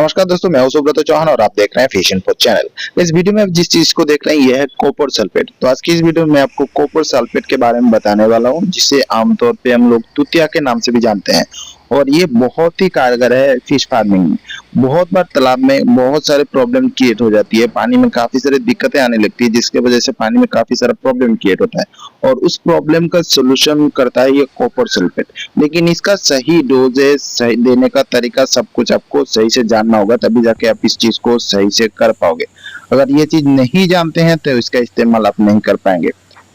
नमस्कार दोस्तों, मैं हूं सुब्रत चौहान और आप देख रहे हैं फैशन फॉर चैनल। इस वीडियो में आप जिस चीज को देख रहे हैं यह है कॉपर सल्फेट। तो आज की इस वीडियो में आपको कॉपर सल्फेट के बारे में बताने वाला हूं, जिसे आमतौर पे हम लोग तुतिया के नाम से भी जानते हैं। और ये बहुत ही कारगर है फिश फार्मिंग में। बहुत बार तालाब में बहुत सारे प्रॉब्लम क्रिएट हो जाती है, पानी में काफी सारी दिक्कतें आने लगती है, जिसके वजह से पानी में काफी सारा प्रॉब्लम क्रिएट होता है और उस प्रॉब्लम का सोल्यूशन करता है ये कॉपर सल्फेट। लेकिन इसका सही डोजेज, सही देने का तरीका, सब कुछ आपको सही से जानना होगा, तभी जाके आप इस चीज को सही से कर पाओगे। अगर ये चीज नहीं जानते हैं तो इसका इस्तेमाल आप नहीं कर पाएंगे।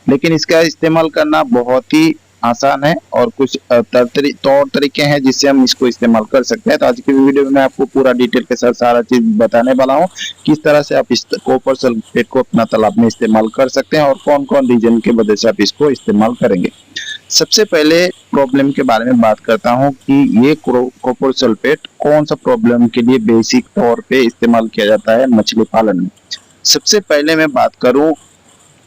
लेकिन इसका इस्तेमाल करना बहुत ही आसान है और कुछ तौर तरीके हैं जिससे हम इसको इस्तेमाल कर सकते हैं। तो आज की वीडियो में मैं आपको पूरा डिटेल के साथ सारा चीज बताने वाला हूँ, किस तरह से आप इस कॉपर सल्फेट को अपना तालाब में इस्तेमाल कर सकते हैं और कौन कौन रीजन की वजह से आप इसको इस्तेमाल करेंगे। सबसे पहले प्रॉब्लम के बारे में बात करता हूं कि ये कॉपर सल्फेट कौन सा प्रॉब्लम के लिए बेसिक तौर पे इस्तेमाल किया जाता है मछली पालन में। सबसे पहले मैं बात करूं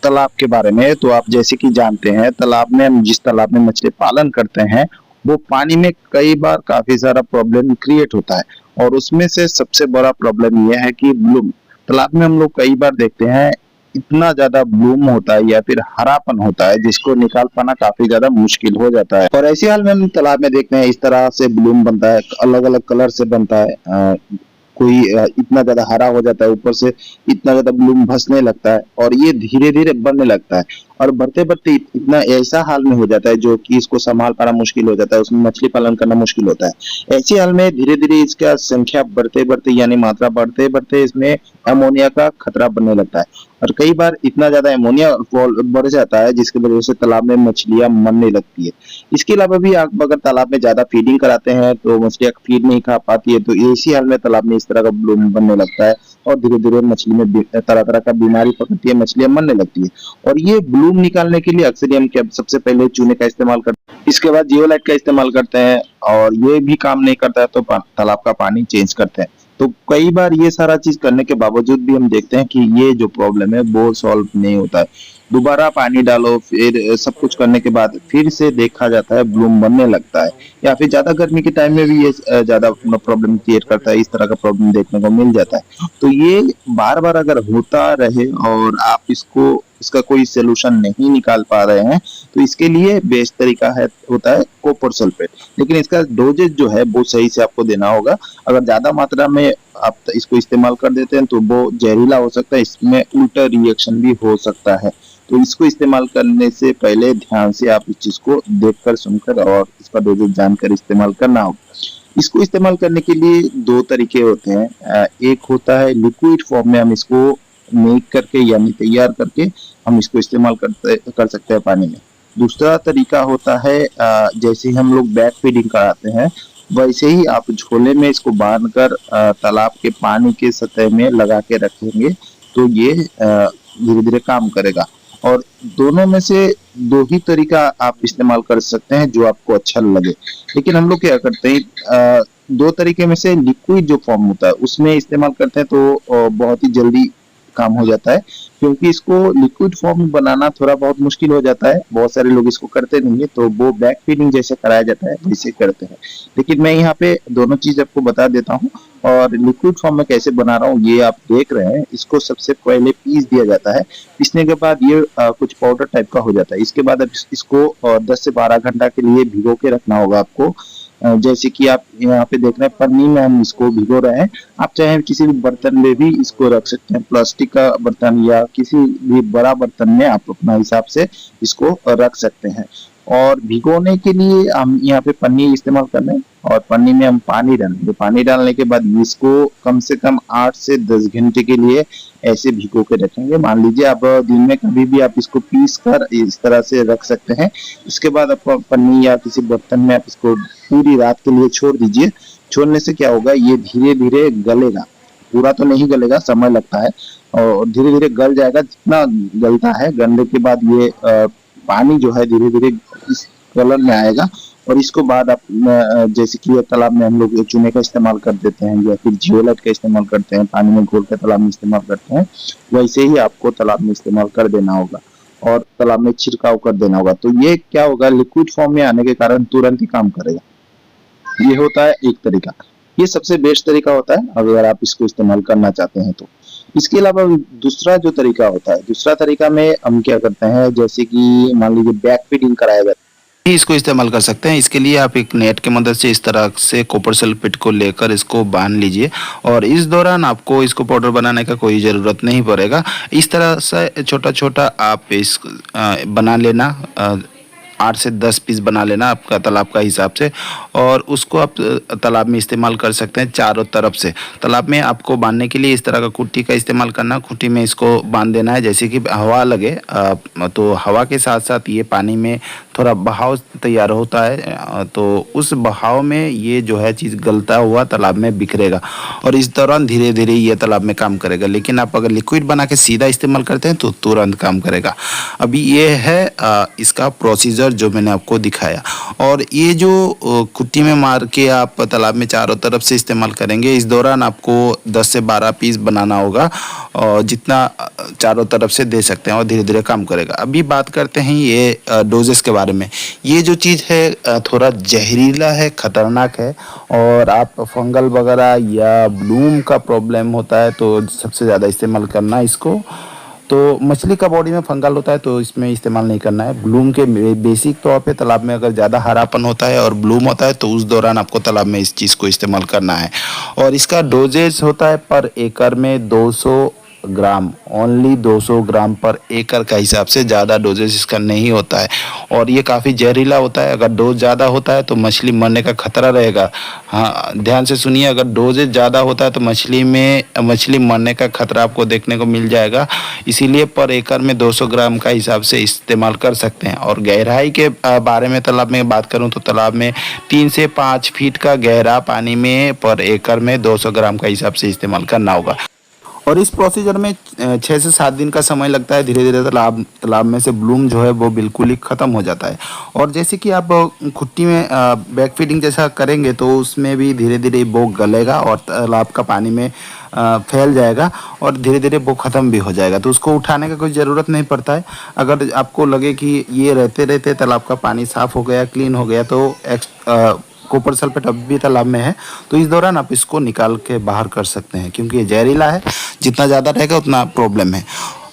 तालाब के बारे में, तो आप जैसे कि जानते हैं तालाब में हम जिस तालाब में मछली पालन करते हैं वो पानी में कई बार काफी सारा प्रॉब्लम क्रिएट होता है और उसमें से सबसे बड़ा प्रॉब्लम यह है कि ब्लूम। तालाब में हम लोग कई बार देखते हैं इतना ज्यादा ब्लूम होता है या फिर हरापन होता है जिसको निकाल पाना काफी ज्यादा मुश्किल हो जाता है। और ऐसे हाल में हम तालाब में देखते हैं इस तरह से ब्लूम बनता है, अलग अलग कलर से बनता है। कोई इतना ज्यादा हरा हो जाता है, ऊपर से इतना ज्यादा ब्लूम धंसने लगता है और ये धीरे धीरे बढ़ने लगता है और बढ़ते बढ़ते इतना ऐसा हाल में हो जाता है जो कि इसको संभाल पाना मुश्किल हो जाता है, उसमें मछली पालन करना मुश्किल होता है। ऐसे हाल में धीरे धीरे इसका संख्या बढ़ते बढ़ते यानी मात्रा बढ़ते बढ़ते इसमें अमोनिया का खतरा बनने लगता है और कई बार इतना ज्यादा अमोनिया बढ़ जाता है जिसकी वजह से तालाब में मछलियां मरने लगती है। इसके अलावा भी आप अगर तालाब में ज्यादा फीडिंग कराते हैं तो मछलियां फीड नहीं खा पाती है, तो इसी हाल में तालाब में इस तरह का ब्लूम बनने लगता है और धीरे धीरे मछली में तरह तरह का बीमारी पकड़ती है, मछलियां मरने लगती है। और ये ब्लूम निकालने के लिए अक्सर हम क्या सबसे पहले चूने का इस्तेमाल करते हैं, इसके बाद जियोलाइट का इस्तेमाल करते हैं और ये भी काम नहीं करता है तो तालाब का पानी चेंज करते हैं। तो कई बार ये सारा चीज करने के बावजूद भी हम देखते हैं कि ये जो प्रॉब्लम है वो सॉल्व नहीं होता है। दोबारा पानी डालो, फिर सब कुछ करने के बाद फिर से देखा जाता है ब्लूम बनने लगता है, या फिर ज्यादा गर्मी के टाइम में भी ये ज्यादा प्रॉब्लम क्रिएट करता है। इस तरह का प्रॉब्लम देखने को मिल जाता है। तो ये बार बार अगर होता रहे और आप इसका कोई सोल्यूशन नहीं निकाल पा रहे हैं तो इसके लिए बेस्ट तरीका होता है कॉपर सल्फेट। लेकिन इसका डोजेज जो है वो सही से आपको देना होगा। अगर ज्यादा मात्रा में आप इसको इस्तेमाल कर देते हैं तो वो जहरीला हो सकता है, इसमें उल्टा रिएक्शन भी हो सकता है। तो इसको इस्तेमाल करने से पहले ध्यान से आप इस चीज को देखकर, सुनकर और इसका डोजेज जानकर इस्तेमाल करना होगा। इसको इस्तेमाल करने के लिए दो तरीके होते हैं। एक होता है लिक्विड फॉर्म में हम इसको मेक करके यानी तैयार करके हम इसको इस्तेमाल कर सकते हैं पानी में। दूसरा तरीका होता है जैसे ही हम लोग बैक फीडिंग कराते हैं वैसे ही आप झोले में इसको बांधकर तालाब के पानी के सतह में लगा के रखेंगे तो ये धीरे धीरे काम करेगा। और दोनों में से दो ही तरीका आप इस्तेमाल कर सकते हैं जो आपको अच्छा लगे। लेकिन हम लोग क्या करते हैं, दो तरीके में से लिक्विड जो फॉर्म होता है उसमें इस्तेमाल करते हैं तो बहुत ही जल्दी काम हो जाता है, क्योंकि इसको लिक्विड फॉर्म में बनाना थोड़ा बहुत मुश्किल हो जाता है। बहुत सारे लोग इसको करते नहीं है, तो वो बैक फीडिंग जैसे कराया जाता है वैसे करते हैं। लेकिन मैं यहाँ पे दोनों चीज आपको बता देता हूँ और लिक्विड फॉर्म में कैसे बना रहा हूँ ये आप देख रहे हैं। इसको सबसे पहले पीस दिया जाता है, पीसने के बाद ये कुछ पाउडर टाइप का हो जाता है। इसके बाद इसको 10 से 12 घंटा के लिए भिगो के रखना होगा आपको। जैसे कि आप यहाँ पे देख रहे हैं पन्नी में हम इसको भिगो रहे हैं। आप चाहे किसी भी बर्तन में भी इसको रख सकते हैं, प्लास्टिक का बर्तन या किसी भी बड़ा बर्तन में आप अपना हिसाब से इसको रख सकते हैं। और भिगोने के लिए हम यहाँ पे पन्नी इस्तेमाल कर रहे हैं और पन्नी में हम पानी डालेंगे। पानी डालने के बाद इसको कम से कम 8 से 10 घंटे के लिए ऐसे भिगो के रखेंगे। मान लीजिए आप दिन में कभी भी आप इसको पीस कर इस तरह से रख सकते हैं। इसके बाद आप पन्नी या किसी बर्तन में आप इसको पूरी रात के लिए छोड़ दीजिए। छोड़ने से क्या होगा, ये धीरे धीरे गलेगा, पूरा तो नहीं गलेगा, समय लगता है और धीरे धीरे गल जाएगा। जितना गलता है, गलने के बाद ये पानी जो है धीरे धीरे इस कलर में आएगा। और इसको बाद आप जैसे कि तालाब में हम लोग चूने का इस्तेमाल कर देते हैं या फिर जियोलाइट का इस्तेमाल करते हैं, पानी में घोल कर तालाब में इस्तेमाल करते हैं, वैसे ही आपको तालाब में इस्तेमाल कर देना होगा और तालाब में छिड़काव कर देना होगा। तो ये क्या होगा, लिक्विड फॉर्म में आने के कारण तुरंत ही काम करेगा। ये होता है एक तरीका। ये सबसे बेस्ट तरीका होता है अगर आप इसको इस्तेमाल करना चाहते हैं तो। इसके अलावा दूसरा जो तरीका होता है, दूसरा तरीका में हम क्या करते हैं, जैसे कि मान लीजिए बैक फीडिंग कराया जाता है, इसको इस्तेमाल कर सकते हैं। इसके लिए आप एक नेट की मदद से इस तरह से कॉपर सल्फेट को लेकर इसको बांध लीजिए और इस दौरान आपको इसको पाउडर बनाने का कोई ज़रूरत नहीं पड़ेगा। इस तरह से छोटा छोटा आप इस बना लेना, 8 से 10 पीस बना लेना आपका तालाब का हिसाब से, और उसको आप तालाब में इस्तेमाल कर सकते हैं चारों तरफ से। तालाब में आपको बांधने के लिए इस तरह का खूंटी का इस्तेमाल करना, खूंटी में इसको बांध देना है जैसे कि हवा लगे, तो हवा के साथ साथ ये पानी में थोड़ा बहाव तैयार होता है, तो उस बहाव में ये जो है चीज़ गलता हुआ तालाब में बिखरेगा और इस दौरान धीरे धीरे ये तालाब में काम करेगा। लेकिन आप अगर लिक्विड बना के सीधा इस्तेमाल करते हैं तो तुरंत काम करेगा। अभी ये है इसका प्रोसीजर जो मैंने आपको दिखाया, और ये जो खुट्टी में मार के आप तालाब में चारों तरफ से इस्तेमाल करेंगे, इस दौरान आपको 10 से 12 पीस बनाना होगा और जितना चारों तरफ से दे सकते हैं और धीरे धीरे काम करेगा। अभी बात करते हैं ये डोजेस के बारे में। ये जो चीज़ है थोड़ा जहरीला है, ख़तरनाक है, और आप फंगल वगैरह या ब्लूम का प्रॉब्लम होता है तो सबसे ज़्यादा इस्तेमाल करना इसको। तो मछली का बॉडी में फंगल होता है तो इसमें इस्तेमाल नहीं करना है। ब्लूम के बेसिक तौर पे तालाब में अगर ज़्यादा हरापन होता है और ब्लूम होता है तो उस दौरान आपको तालाब में इस चीज़ को इस्तेमाल करना है। और इसका डोजेज होता है पर एकड़ में 200 ग्राम, ओनली 200 ग्राम पर एकड़ का हिसाब से, ज़्यादा डोजेज इसका नहीं होता है। और ये काफ़ी जहरीला होता है, अगर डोज ज़्यादा होता है तो मछली मरने का खतरा रहेगा। हाँ, ध्यान से सुनिए, अगर डोजेज ज़्यादा होता है तो मछली मरने का खतरा आपको देखने को मिल जाएगा। इसीलिए पर एकड़ में 200 ग्राम का हिसाब से इस्तेमाल कर सकते हैं। और गहराई के बारे में तालाब में बात करूँ तो तालाब में 3 से 5 फीट का गहरा पानी में पर एकड़ में 200 ग्राम का हिसाब से इस्तेमाल करना होगा। और इस प्रोसीजर में 6 से 7 दिन का समय लगता है। धीरे धीरे तालाब में से ब्लूम जो है वो बिल्कुल ही ख़त्म हो जाता है। और जैसे कि आप खुट्टी में बैक फीडिंग जैसा करेंगे तो उसमें भी धीरे धीरे वो गलेगा और तालाब का पानी में फैल जाएगा और धीरे धीरे वो ख़त्म भी हो जाएगा। तो उसको उठाने का कोई ज़रूरत नहीं पड़ता है। अगर आपको लगे कि ये रहते रहते तालाब का पानी साफ़ हो गया, क्लीन हो गया, तो कॉपर सल्फेट अभी भी तालाब में है तो इस दौरान आप इसको निकाल के बाहर कर सकते हैं, क्योंकि ये जहरीला है, जितना ज़्यादा रहेगा उतना प्रॉब्लम है।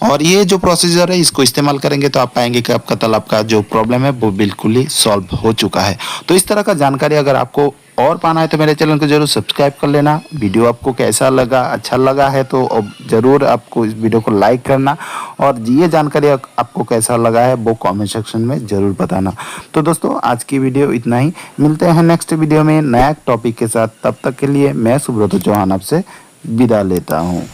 और ये जो प्रोसीजर है इसको इस्तेमाल करेंगे तो आप पाएंगे कि आपका तालाब का जो प्रॉब्लम है वो बिल्कुल ही सॉल्व हो चुका है। तो इस तरह का जानकारी अगर आपको और पाना है तो मेरे चैनल को जरूर सब्सक्राइब कर लेना। वीडियो आपको कैसा लगा, अच्छा लगा है तो ज़रूर आपको इस वीडियो को लाइक करना, और ये जानकारी आपको कैसा लगा है वो कमेंट सेक्शन में ज़रूर बताना। तो दोस्तों आज की वीडियो इतना ही, मिलते हैं नेक्स्ट वीडियो में नया टॉपिक के साथ। तब तक के लिए मैं सुब्रत चौहान आपसे विदा लेता हूँ।